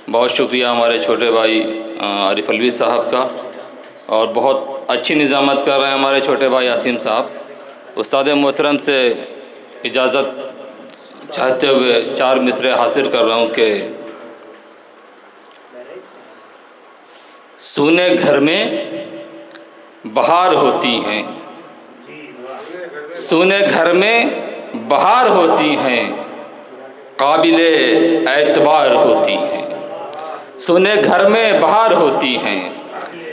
बहुत शुक्रिया हमारे छोटे भाई आरिफ अलवी साहब का, और बहुत अच्छी निज़ामत कर रहे हैं हमारे छोटे भाई आसिम साहब। उस्ताद मोहतरम से इजाज़त चाहते हुए 4 मिसरे हासिल कर रहा हूँ कि सूने घर में बहार होती हैं, सूने घर में बहार होती हैं, काबिले एतबार होती हैं। सूने घर में बहार होती हैं,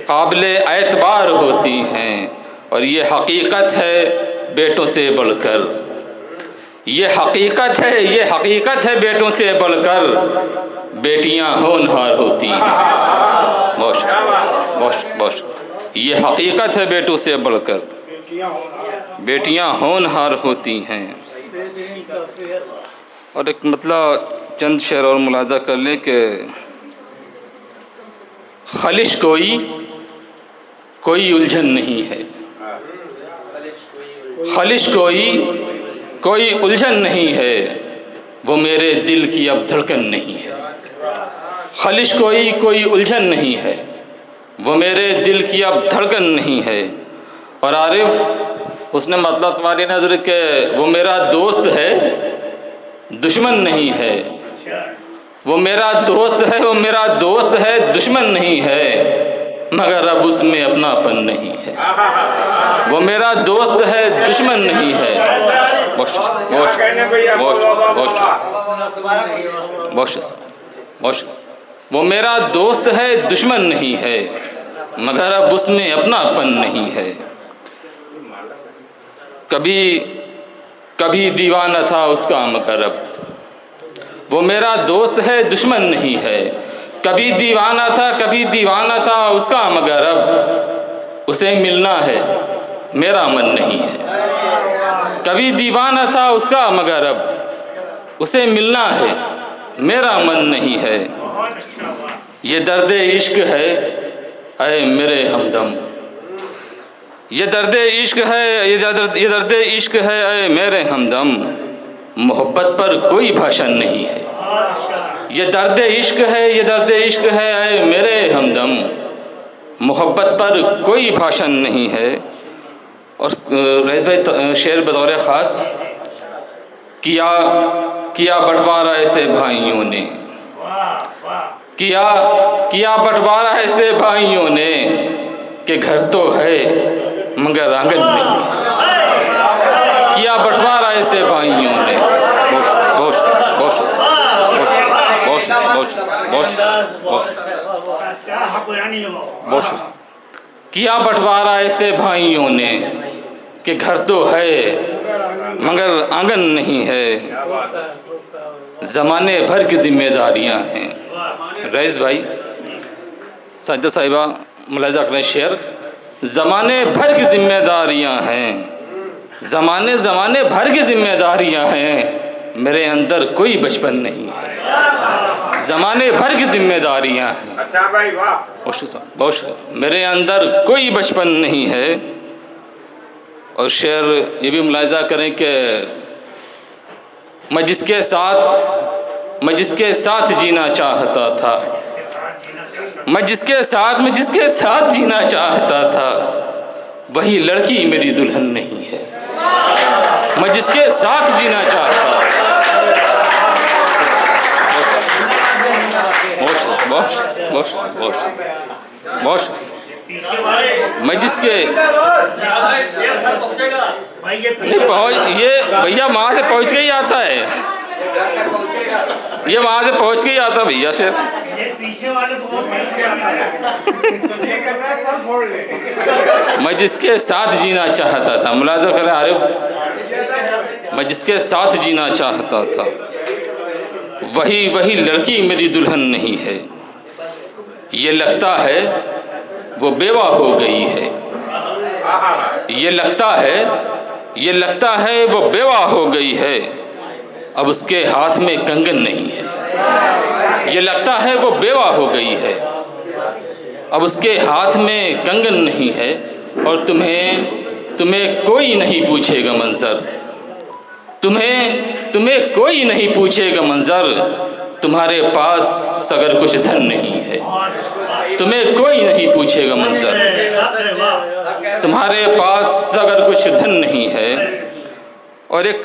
काबिले एतबार होती हैं, और ये हकीकत है बेटों से बढ़कर, ये हकीकत है, ये हकीकत है बेटों से बढ़कर बेटियां होनहार होती हैं। बहुत ये हकीकत है बेटों से बढ़कर बेटियां होनहार होती हैं। और एक मतलब चंद शेर और मुलादा कर लें कि खलिश कोई उलझन नहीं है, खलिश कोई उलझन नहीं है, वो मेरे दिल की अब धड़कन नहीं है। खलिश कोई उलझन नहीं है, वो मेरे दिल की अब धड़कन नहीं है। और आरिफ उसने मतलब तुम्हारी नज़र के वो मेरा दोस्त है दुश्मन नहीं है, वो मेरा दोस्त है, वो मेरा दोस्त है दुश्मन नहीं है, मगर अब उसमें अपनापन नहीं है। वो मेरा दोस्त है दुश्मन नहीं है। वो मेरा दोस्त है दुश्मन नहीं है, मगर अब उसमें अपनापन नहीं है। कभी दीवाना था उसका मगर अब, वो मेरा दोस्त है दुश्मन नहीं है। कभी दीवाना था उसका मगर अब उसे मिलना है मेरा मन नहीं है। कभी दीवाना था उसका मगर अब उसे मिलना है मेरा मन नहीं है। ये दर्द इश्क है ऐ मेरे हमदम, ये दर्द इश्क है, ये दर्द इश्क है ऐ मेरे हमदम, मोहब्बत पर कोई भाषण नहीं है। ये दर्द इश्क है, ये दर्द इश्क है ऐ मेरे हमदम, मोहब्बत पर कोई भाषण नहीं है। और रईस भाई शेर बतौर ख़ास किया बंटवारा ऐसे भाइयों ने, किया बंटवारा ऐसे भाइयों ने कि घर तो है मगर आंगन नहीं है। किया बंटवारा ऐसे भाइयों ने, किया बंटवारा ऐसे भाइयों ने कि घर तो है मगर आंगन नहीं है, ज़माने भर की जिम्मेदारियां हैं। रईस भाई साजिदा साहिबा मुलाहिज़ा करें शेर, ज़माने भर की जिम्मेदारियां हैं, ज़माने भर की जिम्मेदारियां हैं, मेरे अंदर कोई बचपन नहीं है। ज़माने भर की जिम्मेदारियां हैं। अच्छा भाई वाह, बहुत मेरे अंदर कोई बचपन नहीं है। और शेर ये भी मुलाहिज़ा करें कि मैं जिसके साथ जीना चाहता था, मैं जिसके साथ जीना चाहता था, वही लड़की मेरी दुल्हन नहीं है। मैं जिसके साथ जीना चाहता मैं जिसके नहीं ये भैया वहाँ से पहुँच के ही आता है, ये वहाँ से पहुँच के ही आता भैया शेर। मैं जिसके साथ जीना चाहता था, मुलाज़ा करें आरिफ, मैं जिसके साथ जीना चाहता था वही लड़की मेरी दुल्हन नहीं है। ये लगता है वो बेवा हो गई है, ये लगता है वो बेवा हो गई है, अब उसके हाथ में कंगन नहीं है। ये लगता है वो बेवा हो गई है, अब उसके हाथ में कंगन नहीं है। और तुम्हें कोई नहीं पूछेगा मंजर, तुम्हें कोई नहीं पूछेगा मंजर, तुम्हारे पास अगर कुछ धन नहीं है, तुम्हें कोई नहीं पूछेगा मंजर। तुम्हारे पास अगर कुछ धन नहीं है। और एक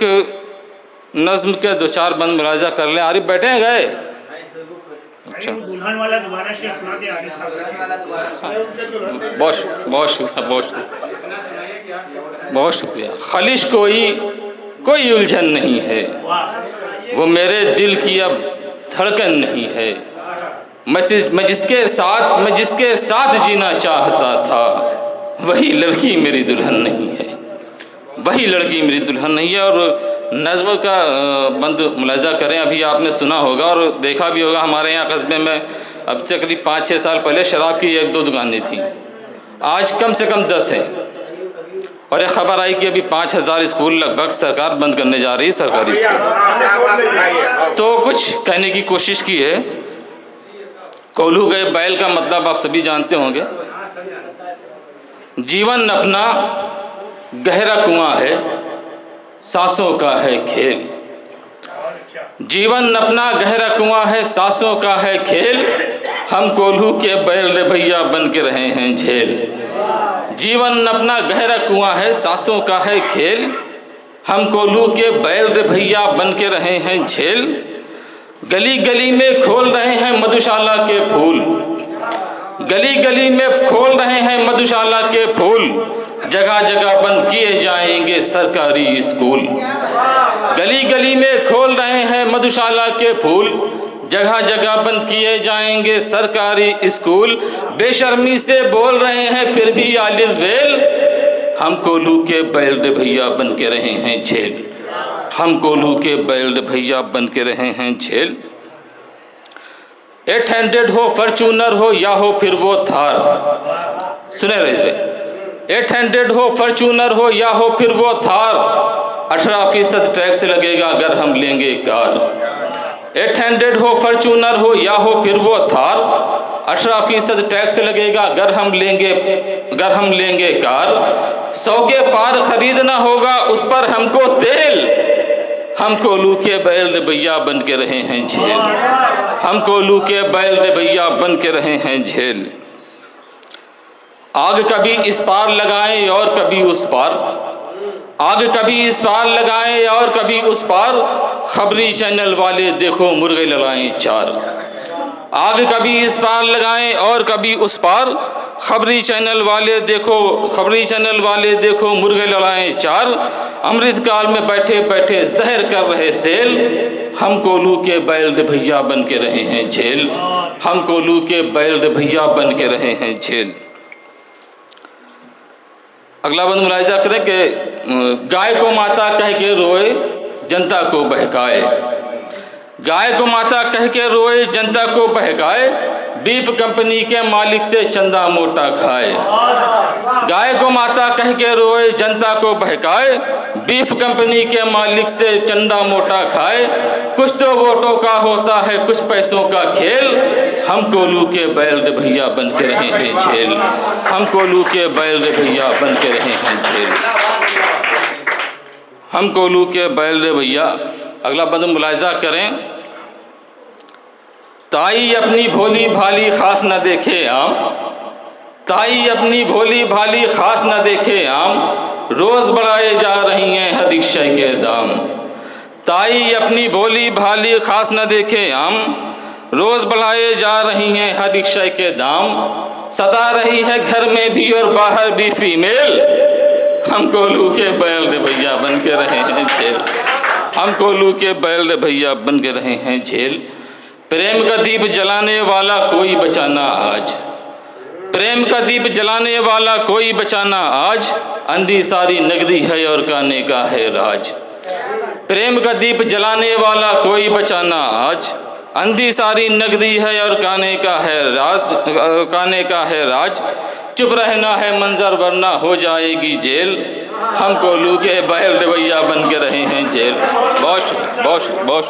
नज्म के दो चार बंद मुलाजा कर लें। आरिफ बैठे हैं गए? अच्छा, बहुत शुक्रिया। खलिश कोई उलझन नहीं है, वो मेरे दिल की अब धड़कन नहीं है। मैं जिसके साथ जीना चाहता था, वही लड़की मेरी दुल्हन नहीं है, वही लड़की मेरी दुल्हन नहीं है। और नज़्म का बंद मुलाजा करें। अभी आपने सुना होगा और देखा भी होगा, हमारे यहाँ कस्बे में अब से करीब 5-6 साल पहले शराब की 1-2 दुकानें थी, आज कम से कम 10 हैं। और एक खबर आई कि अभी 5000 स्कूल लगभग सरकार बंद करने जा रही है, सरकारी स्कूल। तो कुछ कहने की कोशिश की है। कोल्हू गए बैल का मतलब आप सभी जानते होंगे। जीवन अपना गहरा कुआं है, सांसों का है खेल। जीवन अपना गहरा कुआं है, सांसों का है खेल। हम कोल्हू के बैल रे भैया बन के रहे हैं झेल। जीवन अपना गहरा कुआं है, सांसों का है खेल। हम कोल्हू के बैल रे भैया बन के रहे हैं झेल। गली गली में खोल रहे हैं मधुशाला के फूल, गली गली में खोल रहे हैं मधुशाला के फूल। जगह जगह बंद किए जाएंगे सरकारी स्कूल। गली गली में खोल रहे हैं मधुशाला के फूल, जगह जगह बंद किए जाएंगे सरकारी स्कूल। बेशर्मी से बोल रहे हैं फिर भी आलिस वेल। हम कोल्हू के बैल रे भैया बन के रहे हैं झेल। हम कोल्हू के बैल रे भैया बन के रहे हैं झेल। 800 हो, फॉर्च्यूनर हो या हो फिर वो थार। सुने रहे 800 हो, फॉर्च्यूनर हो या हो फिर वो थार। 18% टैक्स लगेगा अगर हम लेंगे कार। 800 हो, फॉर्च्यूनर हो या हो फिर वो थार। 18% टैक्स लगेगा अगर हम लेंगे कार। 100 के पार खरीदना होगा उस पर हमको तेल। हम कोल्हू के बैल रे भैया बन के रहे हैं झेल। हम कोल्हू के बैल रे भैया बन के रहे हैं झेल। आग कभी इस पार लगाएं और कभी उस पार। आग कभी इस पार लगाएं और कभी उस पार। खबरी चैनल वाले देखो मुर्गे लड़ाएं 4। आग कभी इस पार लगाएं और कभी उस पार। खबरी चैनल वाले देखो मुर्गे लड़ाएं 4। अमृत काल में बैठे बैठे जहर कर रहे सेल। हम कोल्हू के बैल रे भैया बन के रहे हैं झेल। हम कोल्हू के बैल रे भैया बन के रहे हैं झेल। अगला बंद मुलाहिजा करें कि गाय को माता कह के रोए जनता को बहकाए। गाय को माता कह के रोए जनता को बहकाए। बीफ कंपनी के मालिक से चंदा मोटा खाए। गाय को माता कह के रोए जनता को बहकाए। बीफ कंपनी के मालिक से चंदा मोटा खाए। कुछ तो वोटों का होता है कुछ पैसों का खेल। हम कोल्हू के बैल रे भैया बन के रहे हैं झेल। हम कोल्हू के बैल रे भैया बन के रहे हैं झेल। हम कोल्हू के बैल रे भैया। अगला बंद मुलाहिजा करें। ताई अपनी भोली भाली खास न देखे आम। ताई अपनी भोली भाली खास न देखे आम। रोज बढ़ाए जा रही हैं हर रिक्शे के दाम। ताई अपनी भोली भाली खास न देखे आम। रोज बढ़ाए जा रही हैं हर रिक्शे के दाम। सता रही है घर में भी और बाहर भी फीमेल। हम कोल्हू के बैल रे भैया बन के रहे हैं झेल। हम कोल्हू के बैल रे भैया बन के रहे हैं झेल। प्रेम का दीप जलाने वाला कोई बचाना आज। प्रेम का दीप जलाने वाला कोई बचाना आज। अंधी सारी नगदी है और काने का है राज। प्रेम का दीप जलाने वाला कोई बचाना आज। अंधी सारी नगदी है और काने का है राज। चुप रहना है मंजर वरना हो जाएगी जेल। हम कोल्हू के बैल रे भैया बन के रहे हैं झेल। बहुत